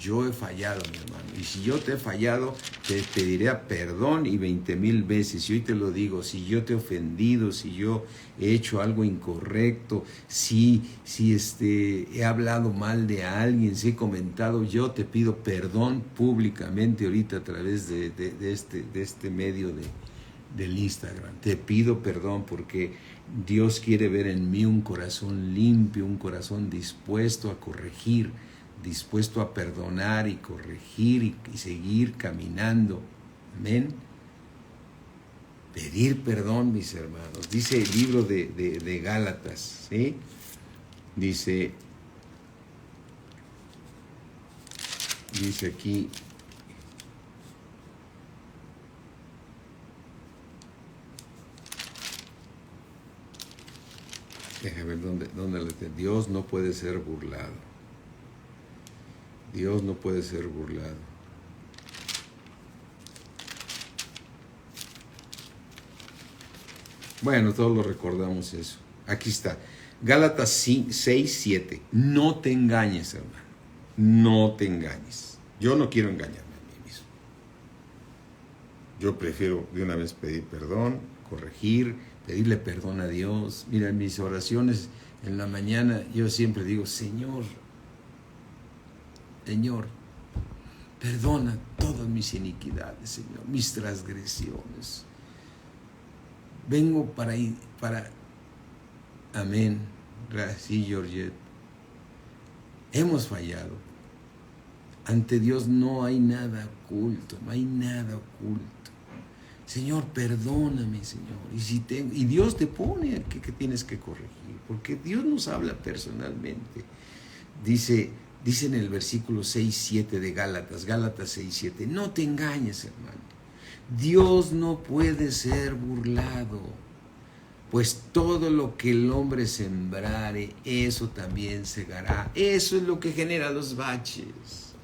Yo he fallado, mi hermano. Y si yo te he fallado, te pediré perdón y 20,000 veces. Y hoy te lo digo, si yo te he ofendido, si yo he hecho algo incorrecto, si he hablado mal de alguien, si he comentado, yo te pido perdón públicamente ahorita a través de este medio del Instagram. Te pido perdón porque Dios quiere ver en mí un corazón limpio, un corazón dispuesto a corregir, dispuesto a perdonar y corregir y seguir caminando. Amén. Pedir perdón, mis hermanos. Dice el libro de Gálatas, ¿sí? Dice aquí, déjame ver dónde le tengo. Dios no puede ser burlado. Dios no puede ser burlado. Bueno, todos lo recordamos eso. Aquí está. Gálatas 6:7. No te engañes, hermano. No te engañes. Yo no quiero engañarme a mí mismo. Yo prefiero de una vez pedir perdón, corregir, pedirle perdón a Dios. Mira, en mis oraciones en la mañana yo siempre digo, Señor, perdona todas mis iniquidades, Señor, mis transgresiones. Vengo para amén. Gracias, Georgette. Hemos fallado. Ante Dios no hay nada oculto, no hay nada oculto. Señor, perdóname, Señor. Y Dios te pone que tienes que corregir, porque Dios nos habla personalmente. Dice en el versículo 6:7 de Gálatas 6:7, no te engañes, hermano. Dios no puede ser burlado, pues todo lo que el hombre sembrare, eso también segará. Eso es lo que genera los baches.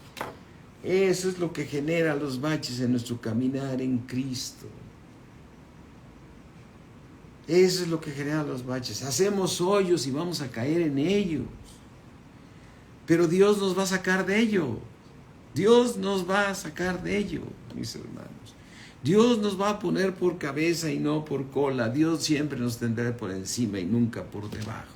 Eso es lo que genera los baches en nuestro caminar en Cristo. Eso es lo que genera los baches. Hacemos hoyos y vamos a caer en ellos. Pero Dios nos va a sacar de ello. Dios nos va a sacar de ello, mis hermanos. Dios nos va a poner por cabeza y no por cola. Dios siempre nos tendrá por encima y nunca por debajo.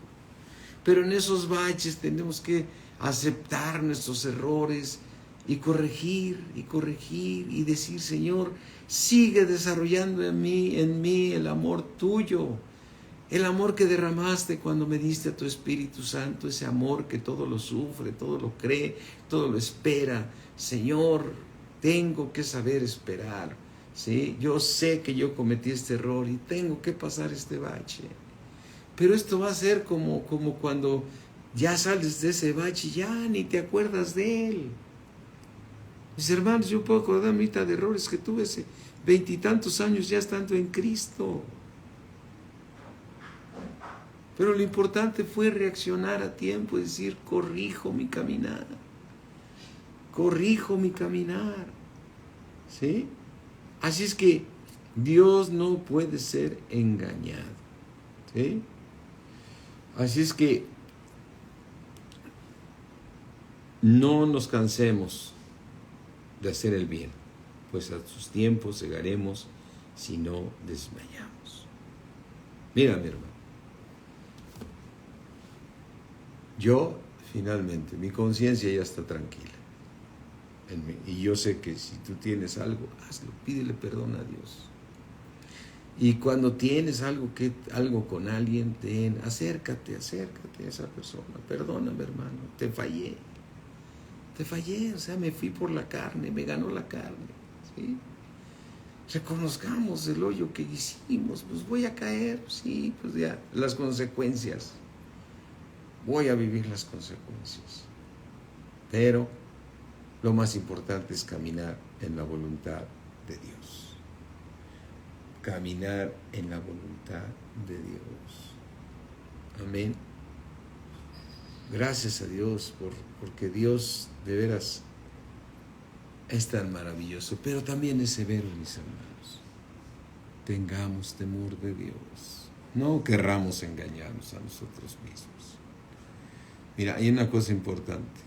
Pero en esos baches tenemos que aceptar nuestros errores y corregir y decir, Señor, sigue desarrollando en mí el amor tuyo, el amor que derramaste cuando me diste a tu Espíritu Santo, ese amor que todo lo sufre, todo lo cree, todo lo espera. Señor, tengo que saber esperar, ¿sí? Yo sé que yo cometí este error y tengo que pasar este bache. Pero esto va a ser como cuando ya sales de ese bache y ya ni te acuerdas de él. Mis hermanos, yo puedo acordar ahorita de errores que tuve hace 20 y tantos años ya estando en Cristo. Pero lo importante fue reaccionar a tiempo y decir, corrijo mi caminar. Corrijo mi caminar. ¿Sí? Así es que Dios no puede ser engañado. ¿Sí? Así es que no nos cansemos de hacer el bien, pues a sus tiempos llegaremos si no desmayamos. Mira, mi hermano, yo finalmente, mi conciencia ya está tranquila en mí, y yo sé que si tú tienes algo, hazlo, pídele perdón a Dios. Y cuando tienes algo con alguien, acércate a esa persona. Perdóname, hermano, te fallé, o sea, me fui por la carne, me ganó la carne, ¿sí? Reconozcamos el hoyo que hicimos, pues voy a caer, sí, pues ya, las consecuencias, voy a vivir las consecuencias. Pero lo más importante es caminar en la voluntad de Dios. Caminar en la voluntad de Dios. Amén. Gracias a Dios porque Dios de veras es tan maravilloso, pero también es severo, mis hermanos. Tengamos temor de Dios. No querramos engañarnos a nosotros mismos. Mira, hay una cosa importante.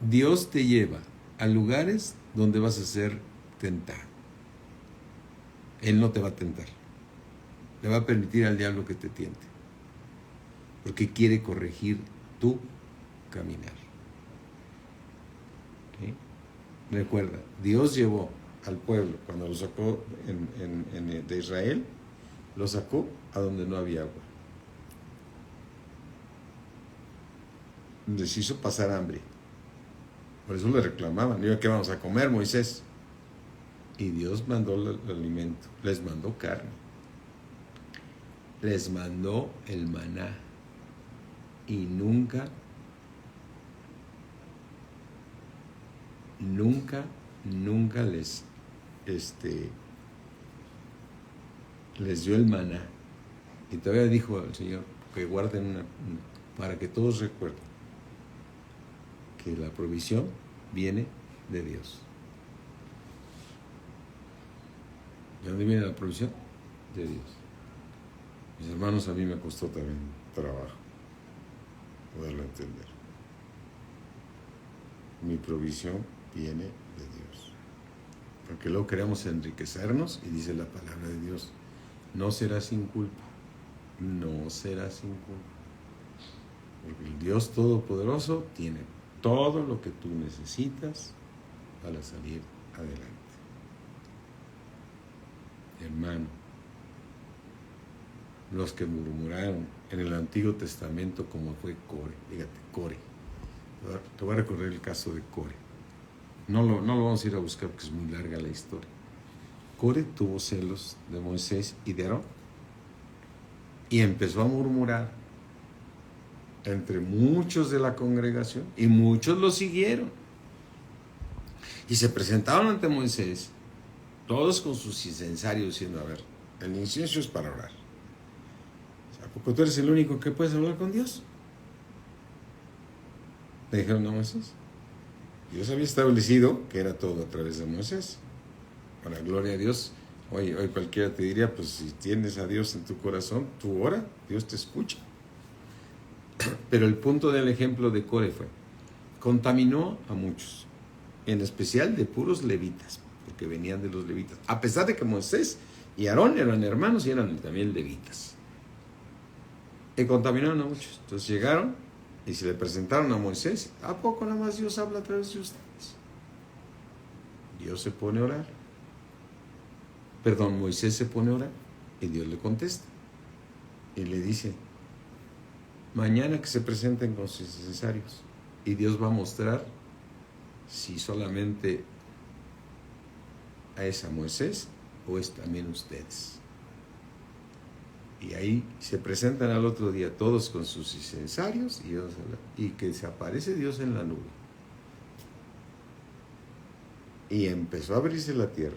Dios te lleva a lugares donde vas a ser tentado. Él no te va a tentar. Le va a permitir al diablo que te tiente. Porque quiere corregir tu caminar. ¿Okay? Recuerda, Dios llevó al pueblo, cuando lo sacó de Israel, lo sacó a donde no había agua. Les hizo pasar hambre. Por eso le reclamaban, ¿qué vamos a comer, Moisés? Y Dios mandó el alimento, les mandó carne, les mandó el maná, y nunca les dio el maná. Y todavía dijo al Señor que guarden para que todos recuerden que la provisión viene de Dios. ¿De dónde viene la provisión? De Dios. Mis hermanos, a mí me costó también trabajo poderlo entender. Mi provisión viene de Dios. Porque luego queremos enriquecernos y dice la palabra de Dios, no será sin culpa. No será sin culpa. Porque el Dios Todopoderoso tiene todo lo que tú necesitas para salir adelante. Hermano, los que murmuraron en el Antiguo Testamento como fue Core, fíjate, Core. Te voy a recorrer el caso de Core. No lo vamos a ir a buscar porque es muy larga la historia. Core tuvo celos de Moisés y de Aarón y empezó a murmurar entre muchos de la congregación y muchos lo siguieron y se presentaron ante Moisés todos con sus incensarios diciendo, a ver, el incienso es para orar. ¿A poco tú eres el único que puedes hablar con Dios? Le dijeron a Moisés. Dios había establecido que era todo a través de Moisés. Para gloria a Dios, hoy cualquiera te diría, pues si tienes a Dios en tu corazón, tú ora, Dios te escucha. Pero el punto del ejemplo de Core fue, contaminó a muchos, en especial de puros levitas, porque venían de los levitas, a pesar de que Moisés y Aarón eran hermanos y eran también levitas. Y contaminaron a muchos. Entonces llegaron y se le presentaron a Moisés. ¿A poco nada más Dios habla a través de ustedes? Dios se pone a orar. Perdón, Moisés se pone a orar y Dios le contesta. Y le dice, mañana que se presenten con sus necesarios. Y Dios va a mostrar si solamente es a Moisés o es también ustedes. Y ahí se presentan al otro día todos con sus incensarios y que se aparece Dios en la nube. Y empezó a abrirse la tierra.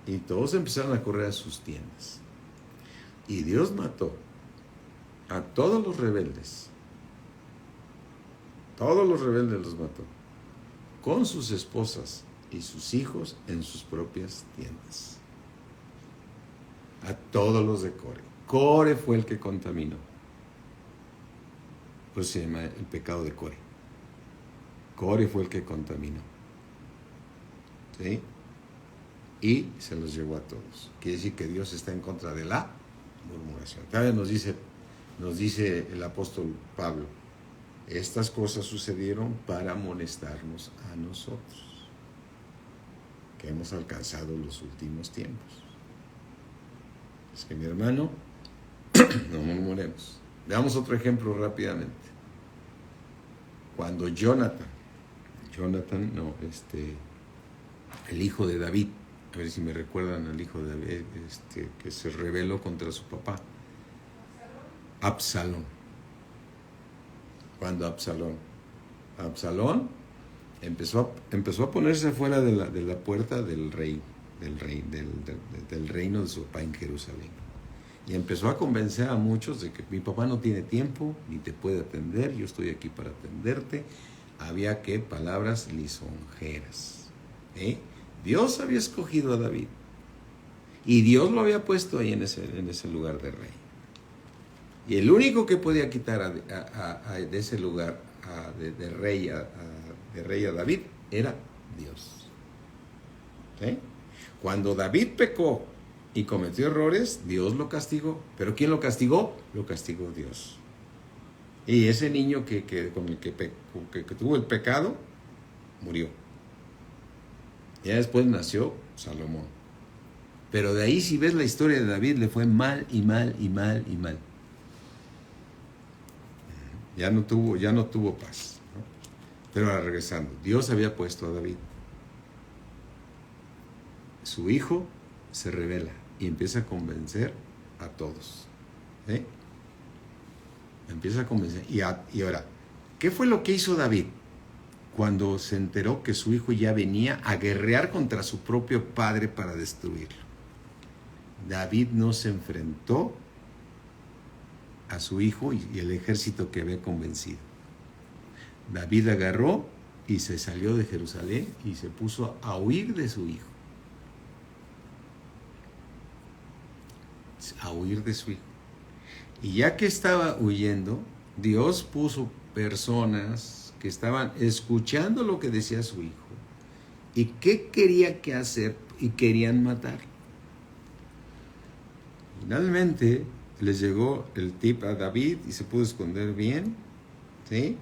Y todos empezaron a correr a sus tiendas. Y Dios mató a todos los rebeldes. Todos los rebeldes los mató. Con sus esposas y sus hijos en sus propias tiendas. A todos los de Core. Core fue el que contaminó. Pues se llama el pecado de Core. Core fue el que contaminó. ¿Sí? Y se los llevó a todos. Quiere decir que Dios está en contra de la murmuración. También nos dice el apóstol Pablo, estas cosas sucedieron para amonestarnos a nosotros, que hemos alcanzado los últimos tiempos. Es que mi hermano, no murmuremos. Veamos otro ejemplo rápidamente. Cuando el hijo de David, a ver si me recuerdan al hijo de David, que se rebeló contra su papá, Absalón. Cuando Absalón empezó a ponerse fuera de la puerta del reino de su papá en Jerusalén. Y empezó a convencer a muchos de que mi papá no tiene tiempo, ni te puede atender, yo estoy aquí para atenderte. Había palabras lisonjeras. Dios había escogido a David. Y Dios lo había puesto ahí en ese lugar de rey. Y el único que podía quitar de ese lugar de rey a David era Dios. ¿Sí? Cuando David pecó y cometió errores, Dios lo castigó. ¿Pero quién lo castigó? Lo castigó Dios. Y ese niño con el que tuvo el pecado, murió. Ya después nació Salomón. Pero de ahí, si ves la historia de David, le fue mal y mal y mal y mal. Ya no tuvo paz, ¿no? Pero ahora regresando, Dios había puesto a David. Su hijo se rebela y empieza a convencer a todos. Empieza a convencer. Y ahora, ¿qué fue lo que hizo David cuando se enteró que su hijo ya venía a guerrear contra su propio padre para destruirlo? David no se enfrentó a su hijo y el ejército que había convencido. David agarró y se salió de Jerusalén y se puso a huir de su hijo. A huir de su hijo. Y ya que estaba huyendo, Dios puso personas que estaban escuchando lo que decía su hijo y qué quería que hacer y querían matar. Finalmente les llegó el tip a David y se pudo esconder bien, ¿sí?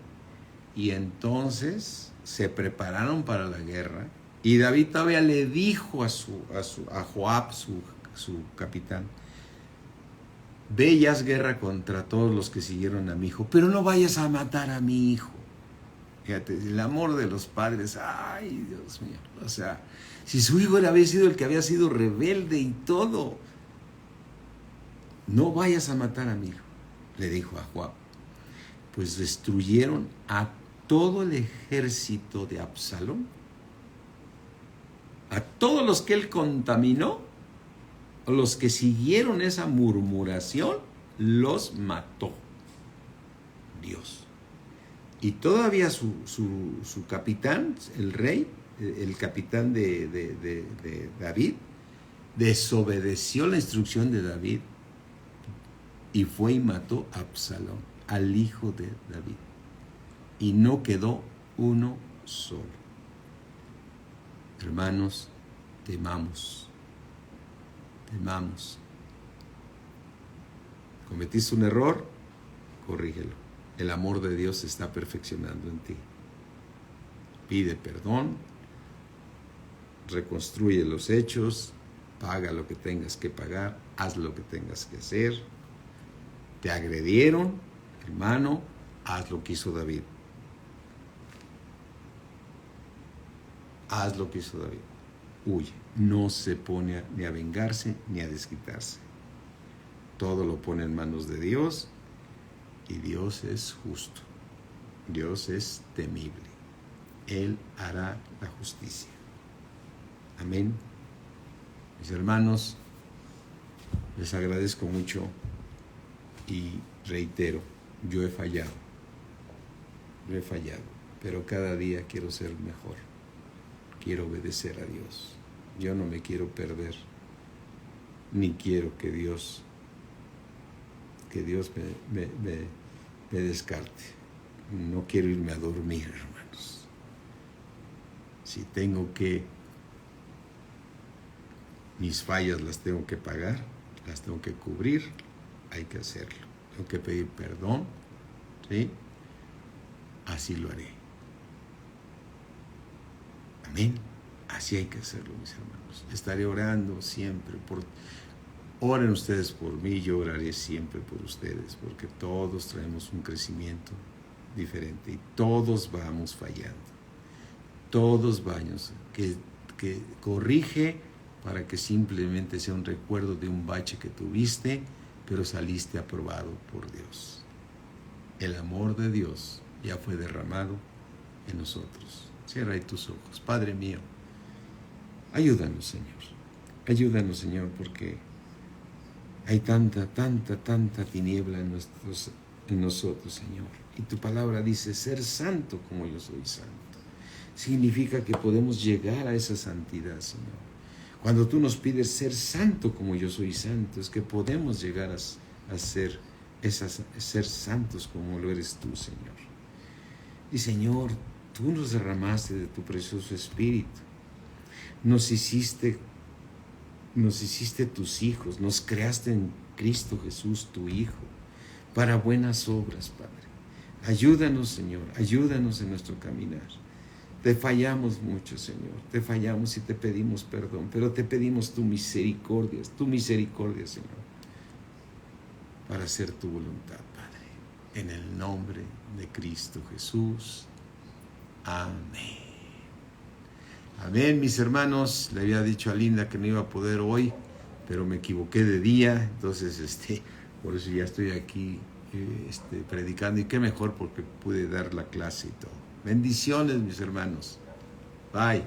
Y entonces se prepararon para la guerra y David todavía le dijo a Joab, su capitán, ve y haz guerra contra todos los que siguieron a mi hijo, pero no vayas a matar a mi hijo. Fíjate, el amor de los padres, ay, Dios mío, o sea, si su hijo había sido el que había sido rebelde y todo, no vayas a matar a mi hijo, le dijo a Joab. Pues destruyeron a todo el ejército de Absalón, a todos los que él contaminó, los que siguieron esa murmuración, los mató Dios. Y todavía su capitán, el rey, el capitán de David, desobedeció la instrucción de David y fue y mató a Absalón, al hijo de David. Y no quedó uno solo. Hermanos, temamos. Cometiste un error, corrígelo. El amor de Dios se está perfeccionando en ti. Pide perdón, reconstruye los hechos, paga lo que tengas que pagar, haz lo que tengas que hacer. Te agredieron, hermano, haz lo que hizo David. Haz lo que hizo David. Huye. No se pone ni a vengarse ni a desquitarse. Todo lo pone en manos de Dios y Dios es justo. Dios es temible. Él hará la justicia. Amén. Mis hermanos, les agradezco mucho y reitero, yo he fallado, pero cada día quiero ser mejor, quiero obedecer a Dios, yo no me quiero perder, ni quiero que Dios me descarte, no quiero irme a dormir, hermanos. Si tengo que, mis fallas las tengo que pagar, las tengo que cubrir, hay que hacerlo. Tengo que pedir perdón, ¿sí? Así lo haré. Amén. Así hay que hacerlo, mis hermanos. Estaré orando siempre. Oren ustedes por mí, yo oraré siempre por ustedes, porque todos traemos un crecimiento diferente y todos vamos fallando. Todos vamos, que corrige para que simplemente sea un recuerdo de un bache que tuviste, pero saliste aprobado por Dios. El amor de Dios ya fue derramado en nosotros. Cierra ahí tus ojos. Padre mío, ayúdanos, Señor. Ayúdanos, Señor, porque hay tanta tiniebla en nosotros, Señor. Y tu palabra dice, ser santo como yo soy santo. Significa que podemos llegar a esa santidad, Señor. Cuando tú nos pides ser santo como yo soy santo, es que podemos llegar a ser santos como lo eres tú, Señor. Y Señor, tú nos derramaste de tu precioso Espíritu. Nos hiciste tus hijos, nos creaste en Cristo Jesús, tu Hijo, para buenas obras, Padre. Ayúdanos, Señor, ayúdanos en nuestro caminar. Te fallamos mucho, Señor, te fallamos y te pedimos perdón, pero te pedimos tu misericordia, Señor, para hacer tu voluntad, Padre. En el nombre de Cristo Jesús. Amén. Amén, mis hermanos. Le había dicho a Linda que no iba a poder hoy, pero me equivoqué de día, entonces por eso ya estoy aquí predicando, y qué mejor porque pude dar la clase y todo. Bendiciones, mis hermanos. Bye.